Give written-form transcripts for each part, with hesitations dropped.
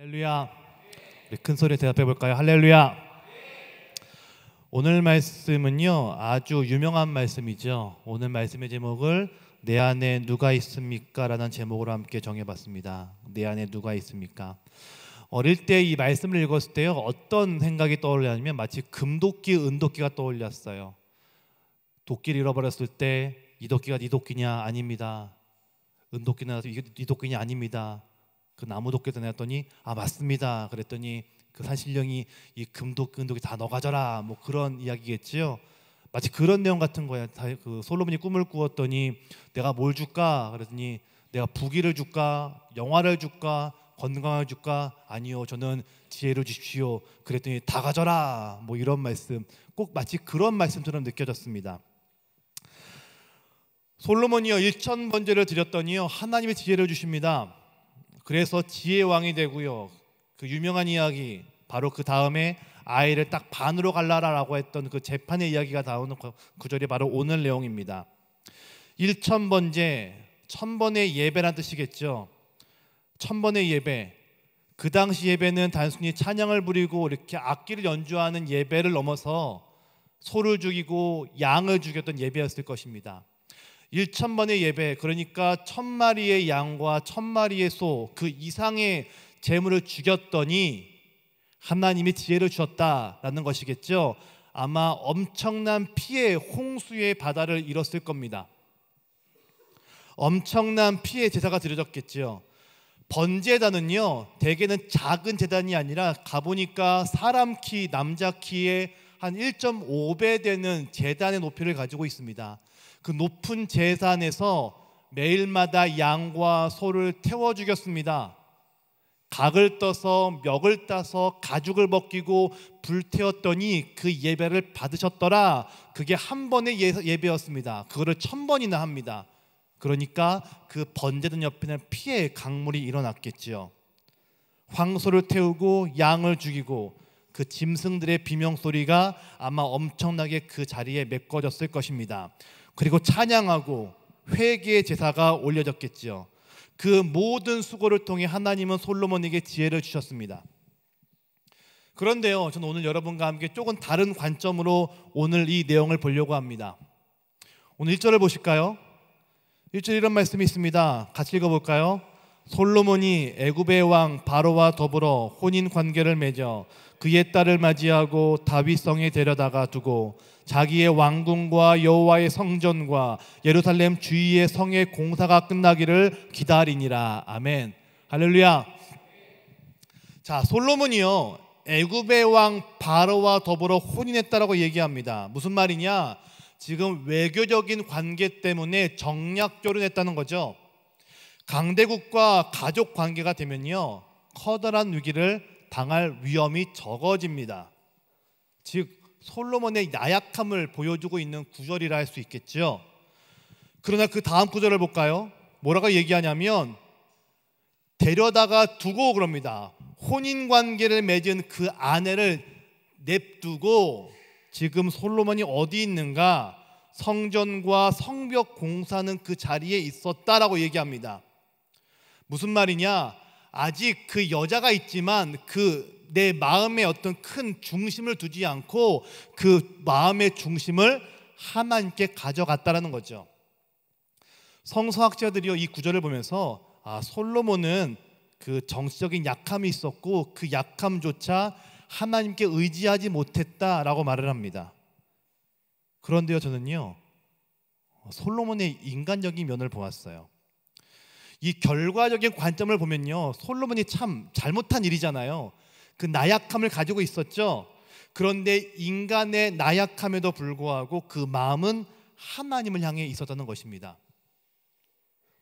할렐루야. 우리 큰 소리에 대답해 볼까요? 할렐루야. 오늘 말씀은요 아주 유명한 말씀이죠. 오늘 말씀의 제목을 내 안에 누가 있습니까? 라는 제목으로 함께 정해봤습니다. 내 안에 누가 있습니까? 어릴 때 이 말씀을 읽었을 때요 어떤 생각이 떠올랐냐면 마치 금도끼, 은도끼가 떠올렸어요. 도끼를 잃어버렸을 때 이 도끼가 네 도끼냐? 아닙니다. 은도끼는 이게 네 도끼냐? 아닙니다. 그 나무 도끼를 내었더니 맞습니다. 그랬더니 그 산신령이 이 금도끼, 은도끼 다 너 가져라. 뭐 그런 이야기겠지요. 마치 그런 내용 같은 거예요. 그 솔로몬이 꿈을 꾸었더니 내가 뭘 줄까? 그랬더니 내가 부귀를 줄까? 영화를 줄까? 건강을 줄까? 아니요, 저는 지혜를 주십시오. 그랬더니 다 가져라. 뭐 이런 말씀, 꼭 마치 그런 말씀처럼 느껴졌습니다. 솔로몬이요 1000번제를 드렸더니요 하나님의 지혜를 주십니다. 그래서 지혜의 왕이 되고요. 그 유명한 이야기, 바로 그 다음에 아이를 딱 반으로 갈라라라고 했던 그 재판의 이야기가 나오는 구절이 바로 오늘 내용입니다. 1000번제, 1000번의 예배란 뜻이겠죠. 1000번의 예배, 그 당시 예배는 단순히 찬양을 부리고 이렇게 악기를 연주하는 예배를 넘어서 소를 죽이고 양을 죽였던 예배였을 것입니다. 1000번의 예배, 그러니까 1000마리의 양과 1000마리의 소, 그 이상의 제물을 죽였더니 하나님이 지혜를 주셨다라는 것이겠죠. 아마 엄청난 피해, 홍수의 바다를 잃었을 겁니다. 엄청난 피해 제사가 드려졌겠죠. 번제단은요 대개는 작은 제단이 아니라 가보니까 사람 키, 남자 키의 한 1.5배 되는 제단의 높이를 가지고 있습니다. 그 높은 제단에서 매일마다 양과 소를 태워 죽였습니다. 각을 떠서 멱을 따서 가죽을 벗기고 불태웠더니 그 예배를 받으셨더라. 그게 한 번의 예배였습니다. 그거를 1000번이나 합니다. 그러니까 그 번제단 옆에는 피해 강물이 일어났겠지요. 황소를 태우고 양을 죽이고 그 짐승들의 비명소리가 아마 엄청나게 그 자리에 메꿔졌을 것입니다. 그리고 찬양하고 회개의 제사가 올려졌겠지요. 그 모든 수고를 통해 하나님은 솔로몬에게 지혜를 주셨습니다. 그런데요, 저는 오늘 여러분과 함께 조금 다른 관점으로 오늘 이 내용을 보려고 합니다. 오늘 1절을 보실까요? 1절 이런 말씀이 있습니다. 같이 읽어볼까요? 솔로몬이 애굽의 왕 바로와 더불어 혼인 관계를 맺어 그의 딸을 맞이하고 다윗성에 데려다가 두고 자기의 왕궁과 여호와의 성전과 예루살렘 주위의 성의 공사가 끝나기를 기다리니라. 아멘. 할렐루야. 자, 솔로몬이요 애굽의 왕 바로와 더불어 혼인했다라고 얘기합니다. 무슨 말이냐? 지금 외교적인 관계 때문에 정략 결혼했다는 거죠. 강대국과 가족 관계가 되면요 커다란 위기를 당할 위험이 적어집니다. 즉 솔로몬의 나약함을 보여주고 있는 구절이라 할 수 있겠죠. 그러나 그 다음 구절을 볼까요? 뭐라고 얘기하냐면 데려다가 두고 그럽니다. 혼인관계를 맺은 그 아내를 냅두고 지금 솔로몬이 어디 있는가? 성전과 성벽 공사는 그 자리에 있었다라고 얘기합니다. 무슨 말이냐? 아직 그 여자가 있지만 그 내 마음에 어떤 큰 중심을 두지 않고 그 마음의 중심을 하나님께 가져갔다라는 거죠. 성서학자들이요 이 구절을 보면서 솔로몬은 그 정치적인 약함이 있었고 그 약함조차 하나님께 의지하지 못했다라고 말을 합니다. 그런데요 저는요 솔로몬의 인간적인 면을 보았어요. 이 결과적인 관점을 보면요 솔로몬이 참 잘못한 일이잖아요. 그 나약함을 가지고 있었죠. 그런데 인간의 나약함에도 불구하고 그 마음은 하나님을 향해 있었다는 것입니다.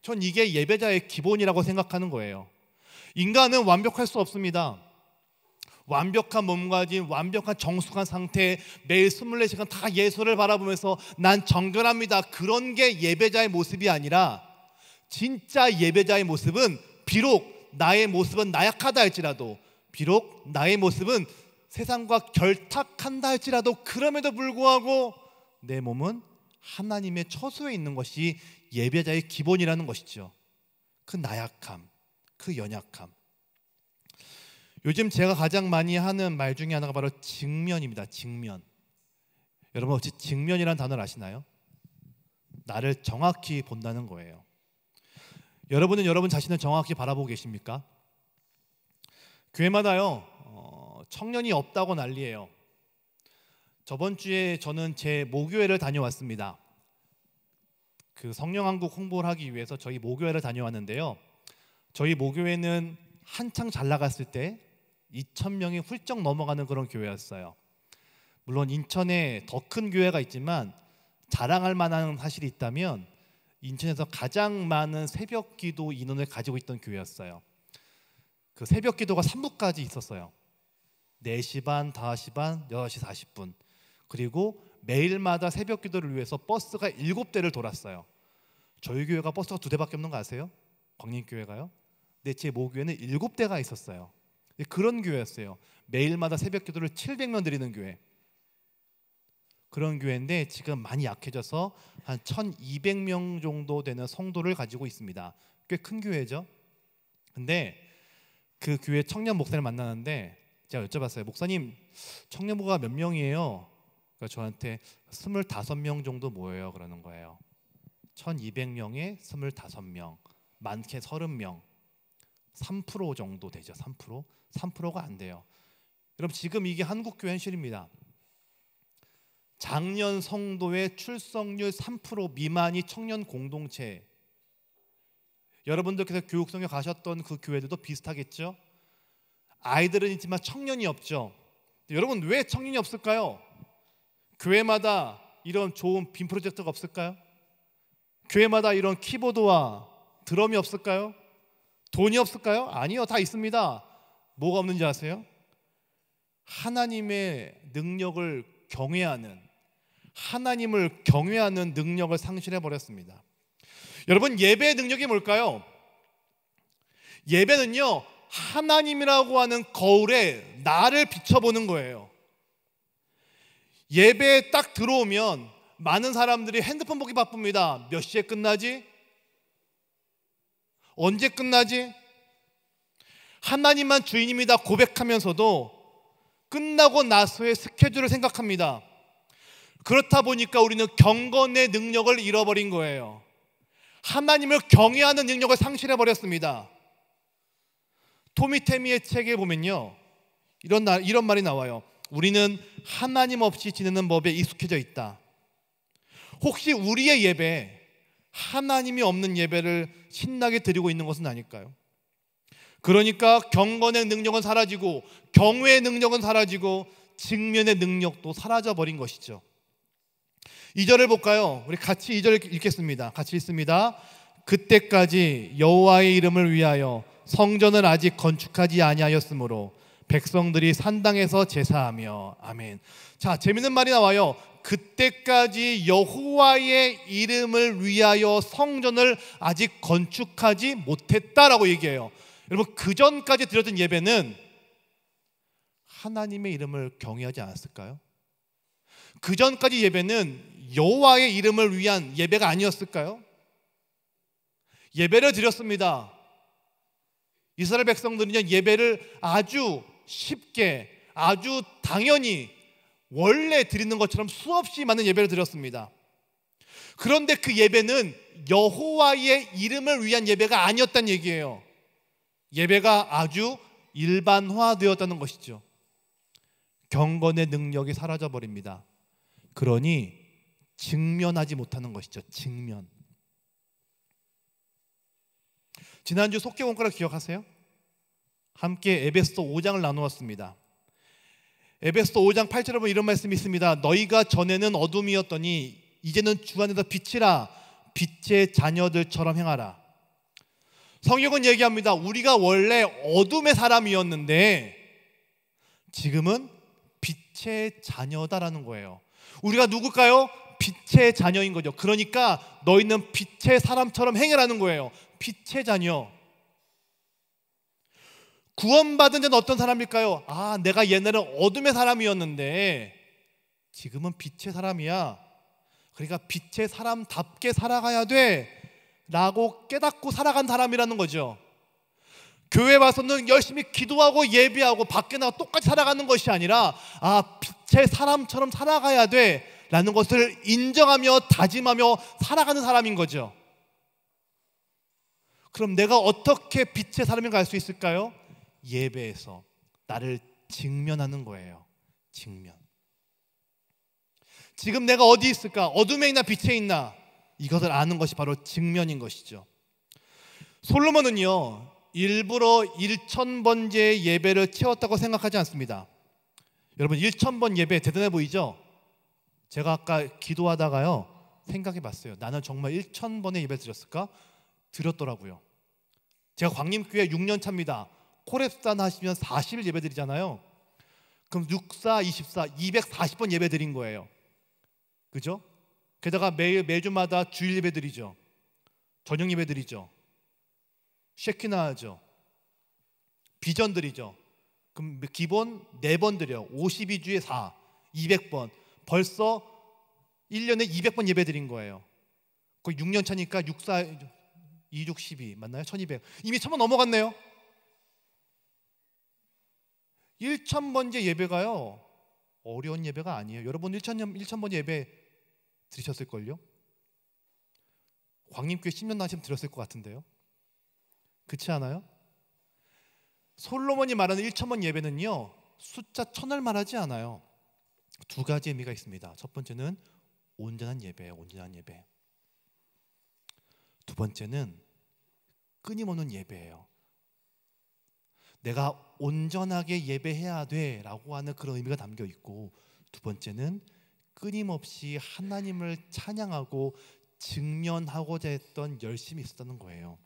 전 이게 예배자의 기본이라고 생각하는 거예요. 인간은 완벽할 수 없습니다. 완벽한 몸가짐, 완벽한 정숙한 상태, 매일 24시간 다 예수를 바라보면서 난 정결합니다. 그런 게 예배자의 모습이 아니라 진짜 예배자의 모습은 비록 나의 모습은 나약하다 할지라도 비록 나의 모습은 세상과 결탁한다 할지라도 그럼에도 불구하고 내 몸은 하나님의 처소에 있는 것이 예배자의 기본이라는 것이죠. 그 나약함, 그 연약함. 요즘 제가 가장 많이 하는 말 중에 하나가 바로 직면입니다. 직면. 여러분 혹시 직면이라는 단어를 아시나요? 나를 정확히 본다는 거예요. 여러분은 여러분 자신을 정확히 바라보고 계십니까? 교회마다요 청년이 없다고 난리예요. 저번 주에 저는 제 모교회를 다녀왔습니다. 그 성령한국 홍보를 하기 위해서 저희 모교회를 다녀왔는데요. 저희 모교회는 한창 잘 나갔을 때 2,000명이 훌쩍 넘어가는 그런 교회였어요. 물론 인천에 더 큰 교회가 있지만 자랑할 만한 사실이 있다면 인천에서 가장 많은 새벽 기도 인원을 가지고 있던 교회였어요. 그 새벽 기도가 3부까지 있었어요. 4시 반, 5시 반, 6시 40분. 그리고 매일마다 새벽 기도를 위해서 버스가 7대를 돌았어요. 저희 교회가 버스가 2대밖에 없는 거 아세요? 광림교회가요? 근데 제 모교회는 7대가 있었어요. 그런 교회였어요. 매일마다 새벽 기도를 700명 드리는 교회. 그런 교회인데 지금 많이 약해져서 한 1,200명 정도 되는 성도를 가지고 있습니다. 꽤 큰 교회죠. 근데 그 교회 청년 목사를 만나는데 제가 여쭤봤어요. 목사님 청년부가 몇 명이에요? 그러니까 저한테 25명 정도 모여요 그러는 거예요. 1,200명에 25명, 많게 30명, 3% 정도 되죠. 3%? 3%가 안 돼요. 여러분 지금 이게 한국교회 현실입니다. 작년 성도의 출석률 3% 미만이 청년 공동체. 여러분들께서 교육성에 가셨던 그 교회들도 비슷하겠죠? 아이들은 있지만 청년이 없죠. 여러분 왜 청년이 없을까요? 교회마다 이런 좋은 빔 프로젝터가 없을까요? 교회마다 이런 키보드와 드럼이 없을까요? 돈이 없을까요? 아니요, 다 있습니다. 뭐가 없는지 아세요? 하나님의 능력을 경외하는, 하나님을 경외하는 능력을 상실해 버렸습니다. 여러분 예배의 능력이 뭘까요? 예배는요 하나님이라고 하는 거울에 나를 비춰보는 거예요. 예배에 딱 들어오면 많은 사람들이 핸드폰 보기 바쁩니다. 몇 시에 끝나지? 언제 끝나지? 하나님만 주인입니다 고백하면서도 끝나고 나서의 스케줄을 생각합니다. 그렇다 보니까 우리는 경건의 능력을 잃어버린 거예요. 하나님을 경외하는 능력을 상실해버렸습니다. 토미테미의 책에 보면요 이런 말이 나와요. 우리는 하나님 없이 지내는 법에 익숙해져 있다. 혹시 우리의 예배, 하나님이 없는 예배를 신나게 드리고 있는 것은 아닐까요? 그러니까 경건의 능력은 사라지고 경외의 능력은 사라지고 직면의 능력도 사라져버린 것이죠. 2절을 볼까요? 우리 같이 2절 읽겠습니다. 같이 읽습니다. 그때까지 여호와의 이름을 위하여 성전을 아직 건축하지 아니하였으므로 백성들이 산당에서 제사하며. 아멘. 자, 재밌는 말이 나와요. 그때까지 여호와의 이름을 위하여 성전을 아직 건축하지 못했다라고 얘기해요. 여러분 그 전까지 드렸던 예배는 하나님의 이름을 경외하지 않았을까요? 그 전까지 예배는 여호와의 이름을 위한 예배가 아니었을까요? 예배를 드렸습니다. 이스라엘 백성들은요 예배를 아주 쉽게 아주 당연히 원래 드리는 것처럼 수없이 많은 예배를 드렸습니다. 그런데 그 예배는 여호와의 이름을 위한 예배가 아니었다는 얘기예요. 예배가 아주 일반화되었다는 것이죠. 경건의 능력이 사라져버립니다. 그러니 직면하지 못하는 것이죠. 직면. 지난주 속죄원가를 기억하세요? 함께 에베소 5장을 나누었습니다. 에베소 5장 8절에 보면 이런 말씀이 있습니다. 너희가 전에는 어둠이었더니 이제는 주 안에서 빛이라. 빛의 자녀들처럼 행하라. 성경은 얘기합니다. 우리가 원래 어둠의 사람이었는데 지금은 빛의 자녀다라는 거예요. 우리가 누굴까요? 빛의 자녀인 거죠. 그러니까 너희는 빛의 사람처럼 행해라는 거예요. 빛의 자녀. 구원받은 자는 어떤 사람일까요? 아, 내가 옛날에 어둠의 사람이었는데 지금은 빛의 사람이야. 그러니까 빛의 사람답게 살아가야 돼 라고 깨닫고 살아간 사람이라는 거죠. 교회 와서는 열심히 기도하고 예배하고 밖에 나가 똑같이 살아가는 것이 아니라 빛의 사람처럼 살아가야 돼라는 것을 인정하며 다짐하며 살아가는 사람인 거죠. 그럼 내가 어떻게 빛의 사람인가 알 수 있을까요? 예배에서 나를 직면하는 거예요. 직면. 지금 내가 어디 있을까? 어둠에 있나 빛에 있나? 이것을 아는 것이 바로 직면인 것이죠. 솔로몬은요, 일부러 1000번째 예배를 채웠다고 생각하지 않습니다. 여러분, 1000번 예배 대단해 보이죠? 제가 아까 기도하다가요 생각해 봤어요. 나는 정말 1000번의 예배 드렸을까? 드렸더라고요. 제가 광림교회 6년 차입니다. 코랩산 하시면 40일 예배 드리잖아요. 그럼 6, 4, 24, 240번 예배 드린 거예요. 그죠? 게다가 매주마다 주일 예배 드리죠. 저녁 예배 드리죠. 쉐키나 하죠. 비전 드리죠. 그럼 기본 4번 드려요. 52주에 4, 200번. 벌써 1년에 200번 예배 드린 거예요. 거의 6년 차니까 6, 4, 2, 6, 12 맞나요? 1200. 이미 1000번 넘어갔네요. 1000번째 예배가요 어려운 예배가 아니에요. 여러분 1000번 예배 드리셨을걸요? 광림교회 10년 나시면 들었을 것 같은데요. 그렇지 않아요? 솔로몬이 말하는 1000번 예배는요 숫자 1000을 말하지 않아요. 두 가지 의미가 있습니다. 첫 번째는 온전한 예배예요. 온전한 예배. 두 번째는 끊임없는 예배예요. 내가 온전하게 예배해야 돼라고 하는 그런 의미가 담겨 있고, 두 번째는 끊임없이 하나님을 찬양하고 직면하고자 했던 열심이 있었다는 거예요.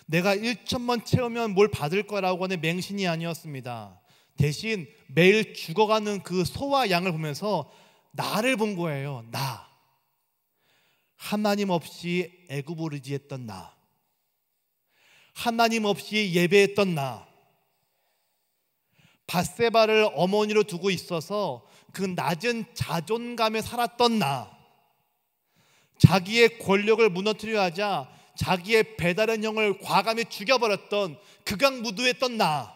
내가 1000번 채우면 뭘 받을 거라고 하는 맹신이 아니었습니다. 대신 매일 죽어가는 그 소와 양을 보면서 나를 본 거예요. 나. 하나님 없이 애굽을 의지했던 나. 하나님 없이 예배했던 나. 밧세바를 어머니로 두고 있어서 그 낮은 자존감에 살았던 나. 자기의 권력을 무너뜨려 하자 자기의 배다른 형을 과감히 죽여버렸던 극악무도했던 나.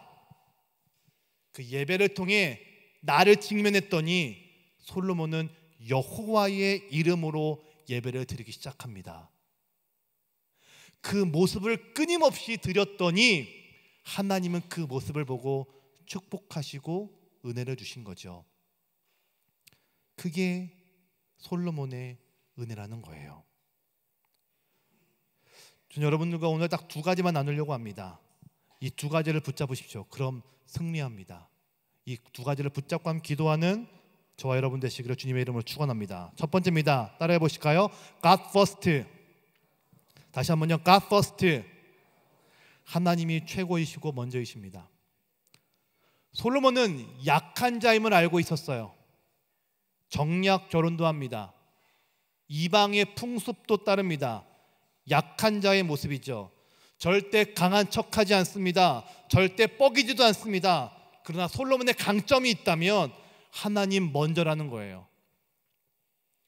그 예배를 통해 나를 직면했더니 솔로몬은 여호와의 이름으로 예배를 드리기 시작합니다. 그 모습을 끊임없이 드렸더니 하나님은 그 모습을 보고 축복하시고 은혜를 주신 거죠. 그게 솔로몬의 은혜라는 거예요. 저는 여러분들과 오늘 딱 두 가지만 나누려고 합니다. 이 두 가지를 붙잡으십시오. 그럼 승리합니다. 이 두 가지를 붙잡고 함께 기도하는 저와 여러분 되시기를 주님의 이름으로 축원합니다. 첫 번째입니다. 따라해 보실까요? God first. 다시 한번요. God first. 하나님이 최고이시고 먼저이십니다. 솔로몬은 약한 자임을 알고 있었어요. 정략 결혼도 합니다. 이방의 풍습도 따릅니다. 약한 자의 모습이죠. 절대 강한 척하지 않습니다. 절대 뻐기지도 않습니다. 그러나 솔로몬의 강점이 있다면 하나님 먼저라는 거예요.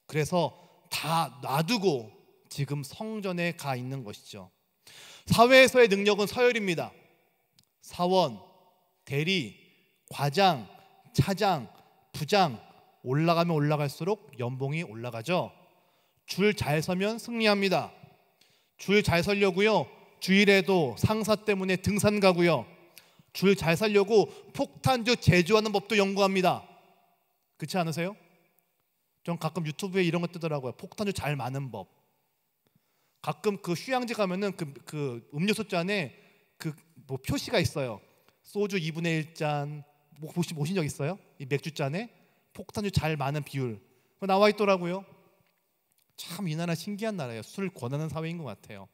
그래서 다 놔두고 지금 성전에 가 있는 것이죠. 사회에서의 능력은 서열입니다. 사원, 대리, 과장, 차장, 부장 올라가면 올라갈수록 연봉이 올라가죠. 줄 잘 서면 승리합니다. 줄 잘 서려고요 주일에도 상사 때문에 등산 가고요, 줄 잘 서려고 폭탄주 제조하는 법도 연구합니다. 그렇지 않으세요? 전 가끔 유튜브에 이런 거 뜨더라고요. 폭탄주 잘 마는 법. 가끔 그 휴양지 가면은 그 음료수 잔에 그 뭐 표시가 있어요. 소주 2분의 1잔 보신 적 있어요? 이 맥주 잔에 폭탄주 잘 마는 비율 나와 있더라고요. 참 이 나라 신기한 나라예요. 술 권하는 사회인 것 같아요.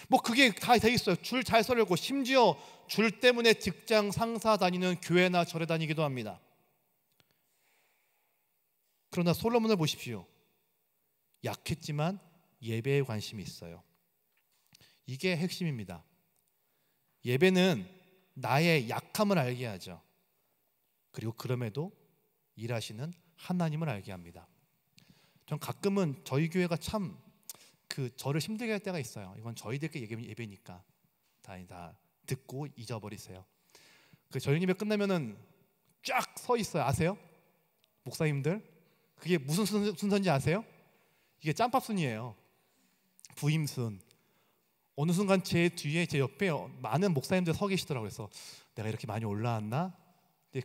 뭐 그게 다 돼 있어요. 줄 잘 서려고 심지어 줄 때문에 직장 상사 다니는 교회나 절에 다니기도 합니다. 그러나 솔로몬을 보십시오. 약했지만 예배에 관심이 있어요. 이게 핵심입니다. 예배는 나의 약함을 알게 하죠. 그리고 그럼에도 일하시는 하나님을 알게 합니다. 전 가끔은 저희 교회가 참 저를 힘들게 할 때가 있어요. 이건 저희들께 예배니까. 다 듣고 잊어버리세요. 그 저녁 예배 끝나면은 쫙 서 있어요. 아세요? 목사님들 그게 무슨 순서인지 아세요? 이게 짬밥순이에요. 부임순. 어느 순간 제 뒤에 제 옆에 많은 목사님들 서 계시더라고요. 그래서 내가 이렇게 많이 올라왔나?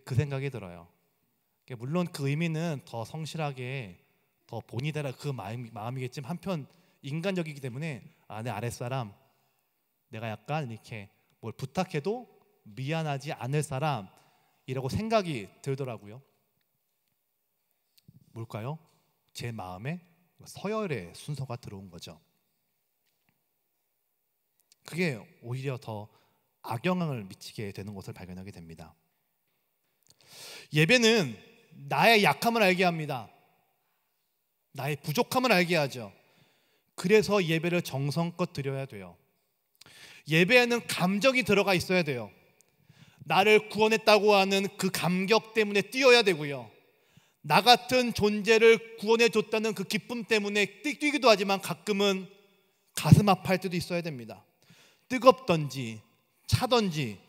그 생각이 들어요. 물론 그 의미는 더 성실하게 더 본이 되라 그 마음이겠지만 한편 인간적이기 때문에 내 아랫사람 내가 약간 이렇게 뭘 부탁해도 미안하지 않을 사람이라고 생각이 들더라고요. 뭘까요? 제 마음에 서열의 순서가 들어온 거죠. 그게 오히려 더 악영향을 미치게 되는 것을 발견하게 됩니다. 예배는 나의 약함을 알게 합니다. 나의 부족함을 알게 하죠. 그래서 예배를 정성껏 드려야 돼요. 예배에는 감정이 들어가 있어야 돼요. 나를 구원했다고 하는 그 감격 때문에 뛰어야 되고요. 나 같은 존재를 구원해 줬다는 그 기쁨 때문에 뛰기도 하지만 가끔은 가슴 아파할 때도 있어야 됩니다. 뜨겁던지 차던지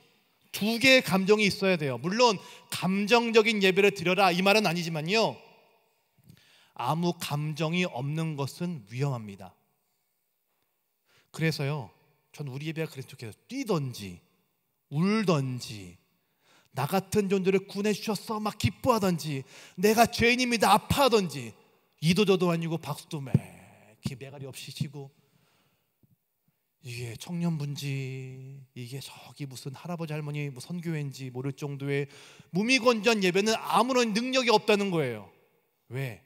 두 개의 감정이 있어야 돼요. 물론 감정적인 예배를 드려라 이 말은 아니지만요, 아무 감정이 없는 것은 위험합니다. 그래서요, 전 우리 예배가 그랬으면 좋겠어요. 뛰던지 울던지 나 같은 존재를 구원해 주셨어 막 기뻐하던지 내가 죄인입니다 아파하던지 이도저도 아니고 박수도 이렇게 매가리 없이 치고 이게 청년분지 이게 저기 무슨 할아버지 할머니 뭐 선교회인지 모를 정도의 무미건조한 예배는 아무런 능력이 없다는 거예요. 왜?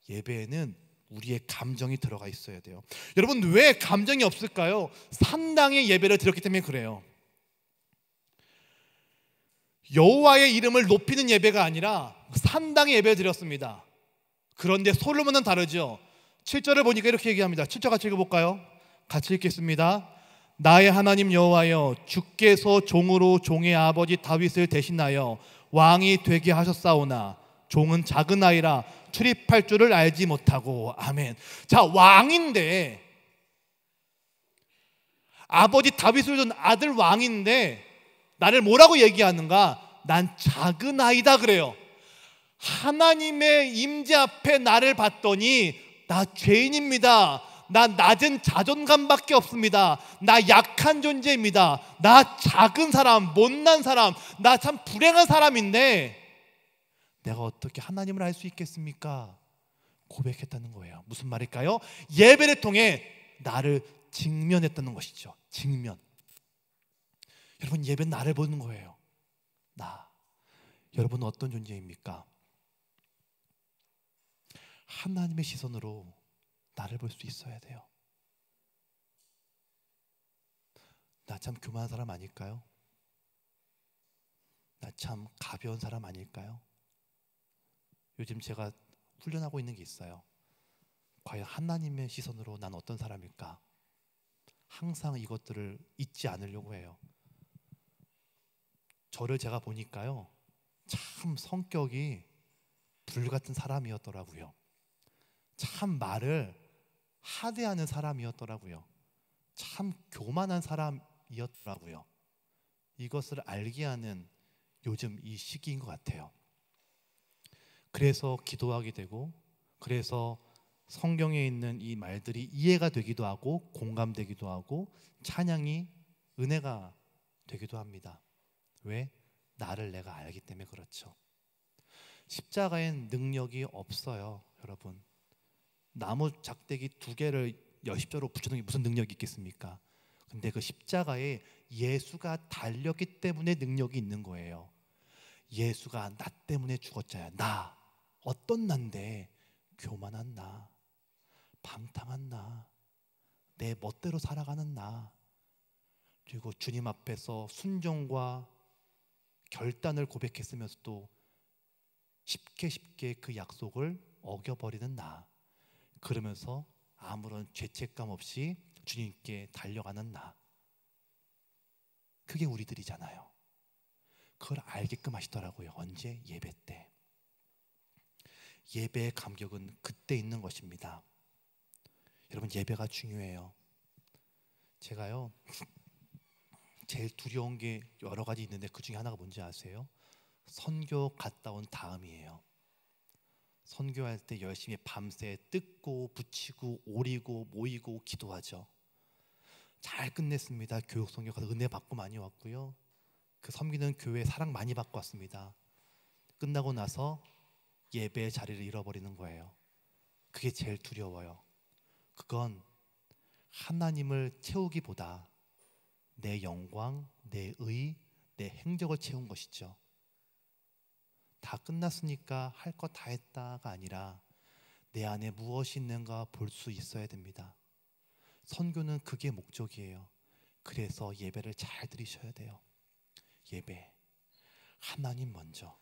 예배에는 우리의 감정이 들어가 있어야 돼요. 여러분 왜 감정이 없을까요? 산당의 예배를 드렸기 때문에 그래요. 여호와의 이름을 높이는 예배가 아니라 산당의 예배를 드렸습니다. 그런데 솔로몬은 다르죠. 7절을 보니까 이렇게 얘기합니다. 7절 같이 읽어볼까요? 같이 읽겠습니다. 나의 하나님 여호와여, 주께서 종으로 종의 아버지 다윗을 대신하여 왕이 되게 하셨사오나 종은 작은 아이라 출입할 줄을 알지 못하고. 아멘. 자, 왕인데 아버지 다윗을 둔 아들 왕인데 나를 뭐라고 얘기하는가? 난 작은 아이다 그래요. 하나님의 임재 앞에 나를 봤더니 나 죄인입니다. 나 낮은 자존감밖에 없습니다. 나 약한 존재입니다. 나 작은 사람, 못난 사람, 나 참 불행한 사람인데 내가 어떻게 하나님을 알 수 있겠습니까? 고백했다는 거예요. 무슨 말일까요? 예배를 통해 나를 직면했다는 것이죠. 직면. 여러분 예배는 나를 보는 거예요. 나. 여러분은 어떤 존재입니까? 하나님의 시선으로 나를 볼 수 있어야 돼요. 나 참 교만한 사람 아닐까요? 나 참 가벼운 사람 아닐까요? 요즘 제가 훈련하고 있는 게 있어요. 과연 하나님의 시선으로 난 어떤 사람일까? 항상 이것들을 잊지 않으려고 해요. 저를 제가 보니까요, 참 성격이 불같은 사람이었더라고요. 참 말을 하대하는 사람이었더라고요. 참 교만한 사람이었더라고요. 이것을 알게 하는 요즘 이 시기인 것 같아요. 그래서 기도하게 되고, 그래서 성경에 있는 이 말들이 이해가 되기도 하고 공감되기도 하고 찬양이 은혜가 되기도 합니다. 왜? 나를 내가 알기 때문에 그렇죠. 십자가엔 능력이 없어요. 여러분, 나무 작대기 2개를 여십자로 붙여놓은 게 무슨 능력이 있겠습니까? 근데 그 십자가에 예수가 달렸기 때문에 능력이 있는 거예요. 예수가 나 때문에 죽었잖아요. 나, 어떤 난데? 교만한 나, 방탕한 나, 내 멋대로 살아가는 나, 그리고 주님 앞에서 순종과 결단을 고백했으면서도 쉽게 그 약속을 어겨버리는 나, 그러면서 아무런 죄책감 없이 주님께 달려가는 나, 그게 우리들이잖아요. 그걸 알게끔 하시더라고요. 언제? 예배 때. 예배의 감격은 그때 있는 것입니다. 여러분 예배가 중요해요. 제가요 제일 두려운 게 여러 가지 있는데 그 중에 하나가 뭔지 아세요? 선교 갔다 온 다음이에요. 선교할 때 열심히 밤새 뜯고 붙이고 오리고 모이고 기도하죠. 잘 끝냈습니다. 교육 선교 가서 은혜 받고 많이 왔고요. 그 섬기는 교회 사랑 많이 받고 왔습니다. 끝나고 나서 예배의 자리를 잃어버리는 거예요. 그게 제일 두려워요. 그건 하나님을 채우기보다 내 영광, 내 의, 내 행적을 채운 것이죠. 다 끝났으니까 할 거 다 했다가 아니라 내 안에 무엇이 있는가 볼 수 있어야 됩니다. 선교는 그게 목적이에요. 그래서 예배를 잘 드리셔야 돼요. 예배, 하나님 먼저.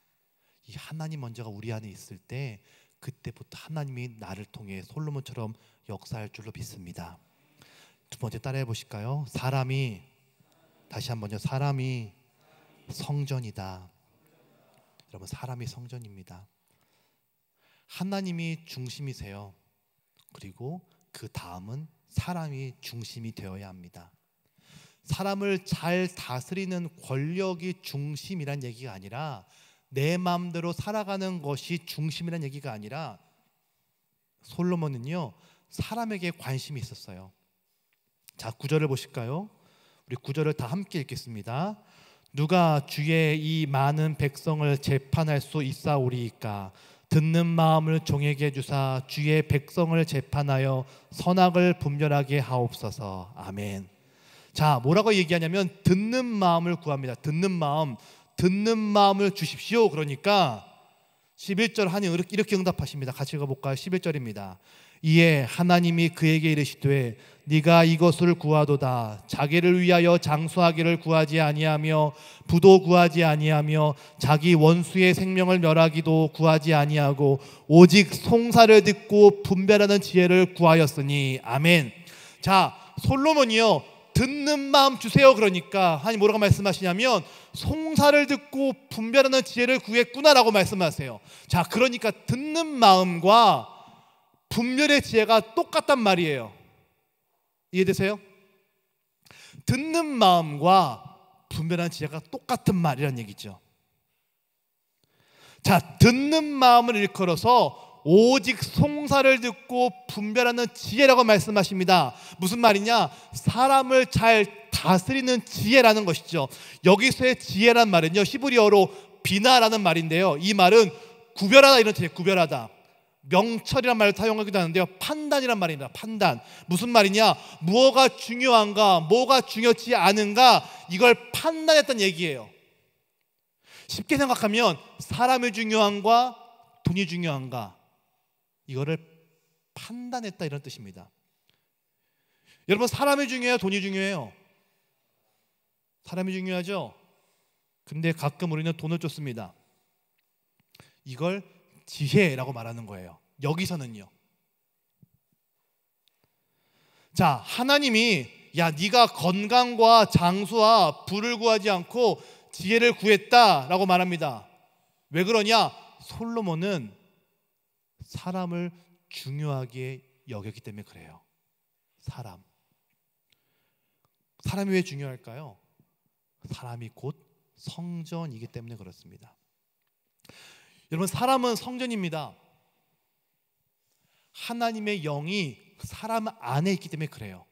이 하나님 먼저가 우리 안에 있을 때 그때부터 하나님이 나를 통해 솔로몬처럼 역사할 줄로 믿습니다. 두 번째 따라해 보실까요? 다시 한번요. 사람이 성전이다. 여러분, 사람이 성전입니다. 하나님이 중심이세요. 그리고 그 다음은 사람이 중심이 되어야 합니다. 사람을 잘 다스리는 권력이 중심이란 얘기가 아니라 내 마음대로 살아가는 것이 중심이란 얘기가 아니라 솔로몬은요 사람에게 관심이 있었어요. 자, 9절을 보실까요? 우리 9절을 다 함께 읽겠습니다. 누가 주의 이 많은 백성을 재판할 수 있사오리이까? 듣는 마음을 종에게 주사 주의 백성을 재판하여 선악을 분별하게 하옵소서. 아멘. 자, 뭐라고 얘기하냐면 듣는 마음을 구합니다. 듣는 마음을 주십시오. 그러니까 11절 하니 이렇게 응답하십니다. 같이 읽어볼까요? 11절입니다. 이에 하나님이 그에게 이르시되 네가 이것을 구하도다. 자기를 위하여 장수하기를 구하지 아니하며 부도 구하지 아니하며 자기 원수의 생명을 멸하기도 구하지 아니하고 오직 송사를 듣고 분별하는 지혜를 구하였으니. 아멘. 자, 솔로몬이요 듣는 마음 주세요. 그러니까 하나님 뭐라고 말씀하시냐면 송사를 듣고 분별하는 지혜를 구했구나라고 말씀하세요. 자, 그러니까 듣는 마음과 분별의 지혜가 똑같단 말이에요. 이해되세요? 듣는 마음과 분별하는 지혜가 똑같은 말이란 얘기죠. 자, 듣는 마음을 일컬어서 오직 송사를 듣고 분별하는 지혜라고 말씀하십니다. 무슨 말이냐? 사람을 잘 다스리는 지혜라는 것이죠. 여기서의 지혜란 말은요 히브리어로 비나라는 말인데요, 이 말은 구별하다 이런 뜻이에요. 구별하다. 명철이란 말을 사용하기도 하는데요, 판단이란 말입니다. 판단. 무슨 말이냐? 무엇가 중요한가, 뭐가 중요치 않은가, 이걸 판단했던 얘기예요. 쉽게 생각하면 사람이 중요한가 돈이 중요한가, 이거를 판단했다 이런 뜻입니다. 여러분, 사람이 중요해요, 돈이 중요해요? 사람이 중요하죠. 근데 가끔 우리는 돈을 쫓습니다. 이걸 지혜라고 말하는 거예요. 여기서는요. 자, 하나님이 야 네가 건강과 장수와 부를 구하지 않고 지혜를 구했다라고 말합니다. 왜 그러냐? 솔로몬은 사람을 중요하게 여겼기 때문에 그래요. 사람이 왜 중요할까요? 사람이 곧 성전이기 때문에 그렇습니다. 여러분, 사람은 성전입니다. 하나님의 영이 사람 안에 있기 때문에 그래요.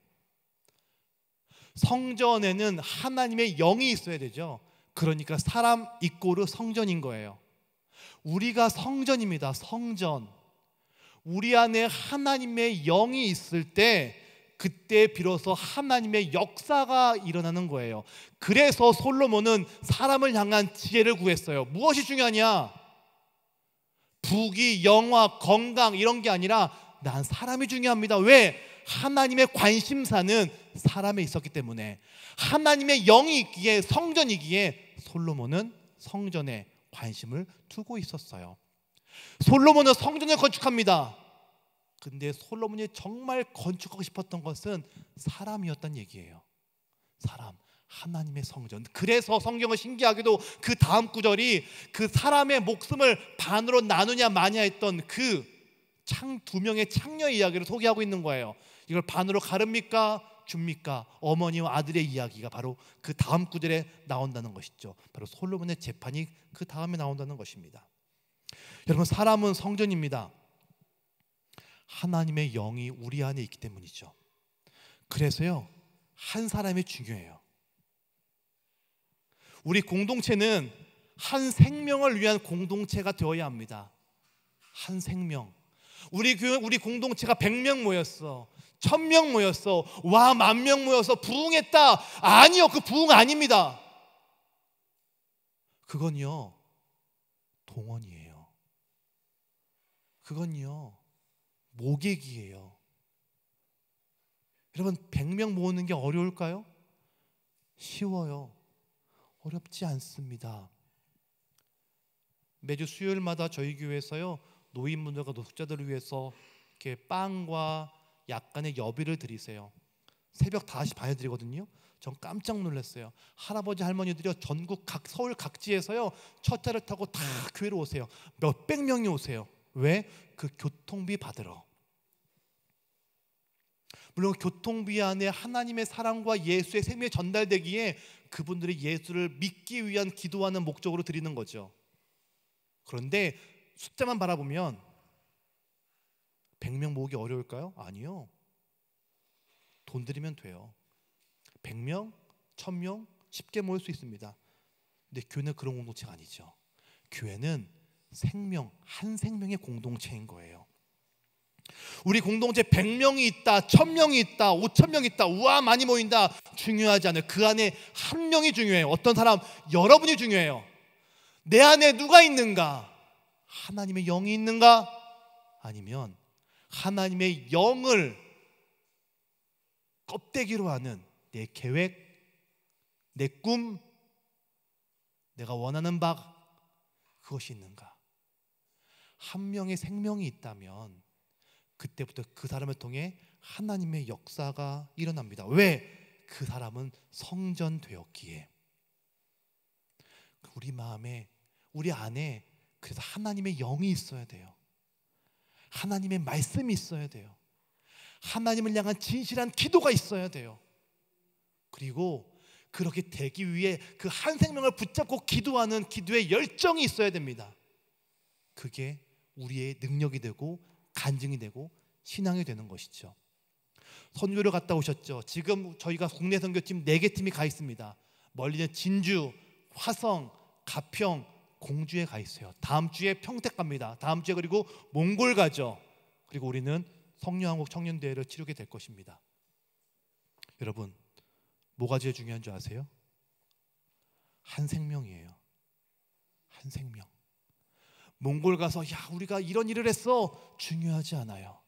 성전에는 하나님의 영이 있어야 되죠. 그러니까 사람 이꼬르 성전인 거예요. 우리가 성전입니다. 성전. 우리 안에 하나님의 영이 있을 때 그때 비로소 하나님의 역사가 일어나는 거예요. 그래서 솔로몬은 사람을 향한 지혜를 구했어요. 무엇이 중요하냐? 부귀, 영화, 건강 이런 게 아니라 난 사람이 중요합니다. 왜? 하나님의 관심사는 사람에 있었기 때문에. 하나님의 영이 있기에, 성전이기에 솔로몬은 성전에 관심을 두고 있었어요. 솔로몬은 성전을 건축합니다. 근데 솔로몬이 정말 건축하고 싶었던 것은 사람이었단 얘기예요. 사람, 하나님의 성전. 그래서 성경은 신기하게도 그 다음 구절이 그 사람의 목숨을 반으로 나누냐 마냐 했던 그 두 명의 창녀의 이야기를 소개하고 있는 거예요. 이걸 반으로 가릅니까? 줍니까? 어머니와 아들의 이야기가 바로 그 다음 구절에 나온다는 것이죠. 바로 솔로몬의 재판이 그 다음에 나온다는 것입니다. 여러분, 사람은 성전입니다. 하나님의 영이 우리 안에 있기 때문이죠. 그래서요, 한 사람이 중요해요. 우리 공동체는 한 생명을 위한 공동체가 되어야 합니다. 한 생명. 우리 교회, 우리 공동체가 100명 모였어, 1000명 모였어, 와 10,000명 모여서 부흥했다. 아니요, 그 부흥 아닙니다. 그건요, 동원이에요. 그건요, 모객이에요. 여러분, 100명 모으는 게 어려울까요? 쉬워요. 어렵지 않습니다. 매주 수요일마다 저희 교회에서요, 노인분들과 노숙자들을 위해서 이렇게 빵과 약간의 여비를 드리세요. 새벽 5시 반에 드리거든요. 전 깜짝 놀랐어요. 할아버지 할머니들이 전국 서울 각지에서요 첫 차를 타고 다 교회로 오세요. 몇백 명이 오세요. 왜? 그 교통비 받으러. 물론 교통비 안에 하나님의 사랑과 예수의 생명이 전달되기에 그분들이 예수를 믿기 위한 기도하는 목적으로 드리는 거죠. 그런데 숫자만 바라보면 100명 모으기 어려울까요? 아니요. 돈 들이면 돼요. 100명, 1000명 쉽게 모일 수 있습니다. 근데 교회는 그런 공동체가 아니죠. 교회는 생명, 한 생명의 공동체인 거예요. 우리 공동체 100명이 있다, 1000명이 있다, 5000명이 있다, 우와 많이 모인다, 중요하지 않아요. 그 안에 한 명이 중요해요. 어떤 사람? 여러분이 중요해요. 내 안에 누가 있는가? 하나님의 영이 있는가? 아니면 하나님의 영을 껍데기로 하는 내 계획, 내 꿈, 내가 원하는 바, 그것이 있는가? 한 명의 생명이 있다면 그때부터 그 사람을 통해 하나님의 역사가 일어납니다. 왜? 그 사람은 성전되었기에. 우리 마음에, 우리 안에 그래서 하나님의 영이 있어야 돼요. 하나님의 말씀이 있어야 돼요. 하나님을 향한 진실한 기도가 있어야 돼요. 그리고 그렇게 되기 위해 그 한 생명을 붙잡고 기도하는 기도의 열정이 있어야 됩니다. 그게 우리의 능력이 되고 간증이 되고 신앙이 되는 것이죠. 선교를 갔다 오셨죠. 지금 저희가 국내 선교팀 4개 팀이 가 있습니다. 멀리는 진주, 화성, 가평, 공주에 가 있어요. 다음 주에 평택 갑니다. 다음 주에 그리고 몽골 가죠. 그리고 우리는 성령한국 청년대회를 치르게 될 것입니다. 여러분, 뭐가 제일 중요한 줄 아세요? 한 생명이에요. 한 생명. 몽골 가서 야 우리가 이런 일을 했어, 중요하지 않아요.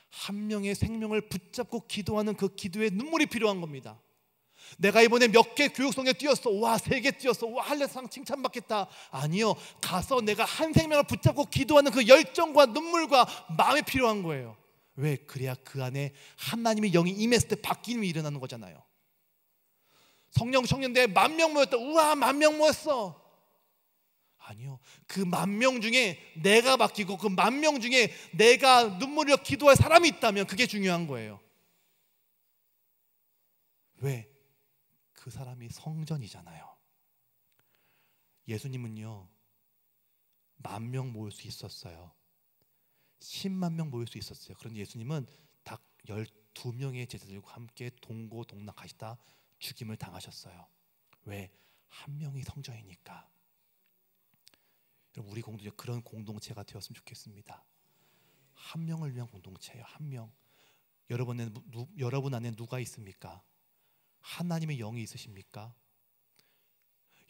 한 명의 생명을 붙잡고 기도하는 그 기도의 눈물이 필요한 겁니다. 내가 이번에 몇 개 교육성에 뛰었어, 와 3개 뛰었어, 와 할례상 칭찬받겠다. 아니요, 가서 내가 한 생명을 붙잡고 기도하는 그 열정과 눈물과 마음이 필요한 거예요. 왜? 그래야 그 안에 하나님의 영이 임했을 때 바뀌는 일이 일어나는 거잖아요. 성령 청년대회 10,000명 모였다, 우와 10,000명 모였어. 아니요, 그 10,000명 중에 내가 바뀌고 그 10,000명 중에 내가 눈물로 기도할 사람이 있다면 그게 중요한 거예요. 왜? 그 사람이 성전이잖아요. 예수님은요 10,000명 모일 수 있었어요. 10만 명 모일 수 있었어요. 그런데 예수님은 딱 12명의 제자들과 함께 동고동락하시다 죽임을 당하셨어요. 왜? 한 명이 성전이니까. 우리 공동체 그런 공동체가 되었으면 좋겠습니다. 한 명을 위한 공동체예요. 한 명. 여러분 안에 누가 있습니까? 하나님의 영이 있으십니까?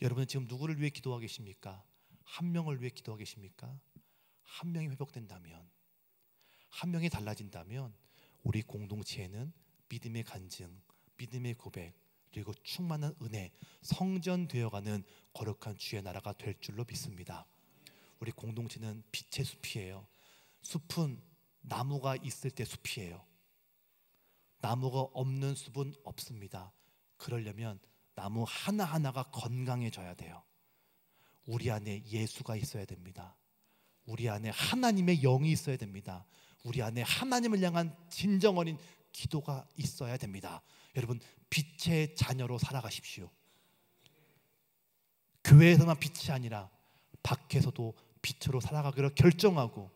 여러분은 지금 누구를 위해 기도하고 계십니까? 한 명을 위해 기도하고 계십니까? 한 명이 회복된다면, 한 명이 달라진다면 우리 공동체에는 믿음의 간증, 믿음의 고백, 그리고 충만한 은혜, 성전되어가는 거룩한 주의 나라가 될 줄로 믿습니다. 우리 공동체는 빛의 숲이에요. 숲은 나무가 있을 때 숲이에요. 나무가 없는 숲은 없습니다. 그러려면 나무 하나하나가 건강해져야 돼요. 우리 안에 예수가 있어야 됩니다. 우리 안에 하나님의 영이 있어야 됩니다. 우리 안에 하나님을 향한 진정 어린 기도가 있어야 됩니다. 여러분, 빛의 자녀로 살아가십시오. 교회에서만 빛이 아니라 밖에서도 빛으로 살아가기로 결정하고,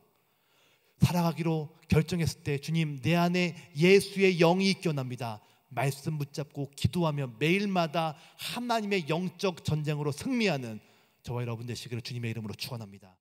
살아가기로 결정했을 때 주님, 내 안에 예수의 영이 깨어납니다. 말씀 붙잡고 기도하며 매일마다 하나님의 영적 전쟁으로 승리하는 저와 여러분 되시기를 주님의 이름으로 축원합니다.